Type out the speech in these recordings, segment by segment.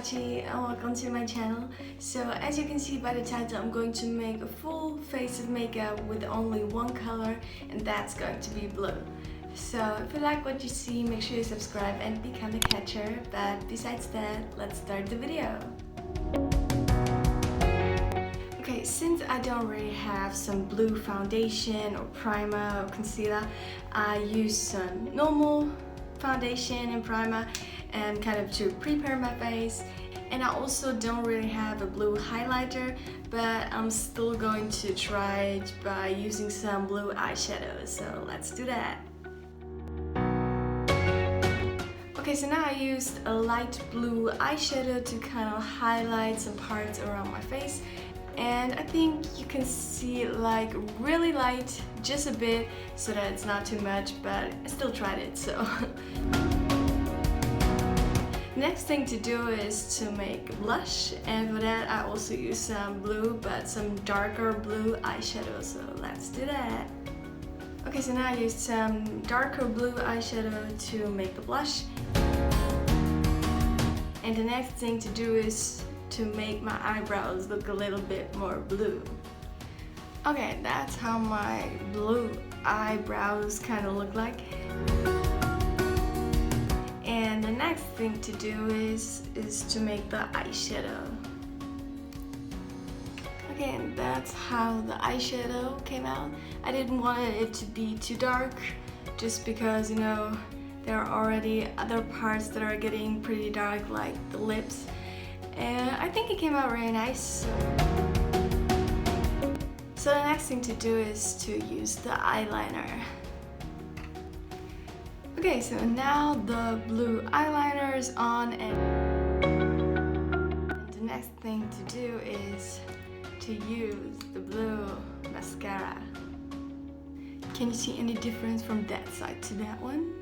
Hachi and welcome to my channel. So as you can see by the title, I'm going to make a full face of makeup with only one color, and that's going to be blue. So if you like what you see, make sure you subscribe and become a catcher. But besides that, let's start the video. Okay, since I don't really have some blue foundation or primer or concealer, I use some normal foundation and primer and kind of to prepare my face. And I also don't really have a blue highlighter, but I'm still going to try it by using some blue eyeshadow. So let's do that. Okay, so now I used a light blue eyeshadow to kind of highlight some parts around my face. And I think you can see it like really light, just a bit, so that it's not too much, but I still tried it, so. Next thing to do is to make blush, and for that I also use some blue, but some darker blue eyeshadow, so let's do that. Okay, so now I used some darker blue eyeshadow to make the blush. And the next thing to do is to make my eyebrows look a little bit more blue. Okay, that's how my blue eyebrows kind of look like. And the next thing to do is to make the eyeshadow. Okay, and that's how the eyeshadow came out. I didn't want it to be too dark, just because, you know, there are already other parts that are getting pretty dark, like the lips. And I think it came out really nice. So the next thing to do is to use the eyeliner. Okay, so now the blue eyeliner is on, and the next thing to do is to use the blue mascara. Can you see any difference from that side to that one?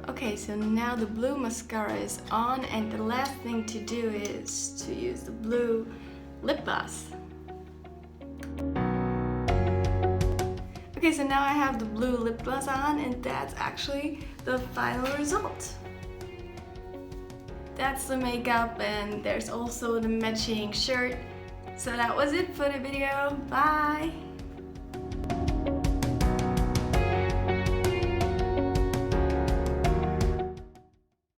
Okay, so now the blue mascara is on, and the last thing to do is to use the blue lip gloss. Okay, so now I have the blue lip gloss on, and that's actually the final result. That's the makeup, and there's also the matching shirt. So that was it for the video. Bye!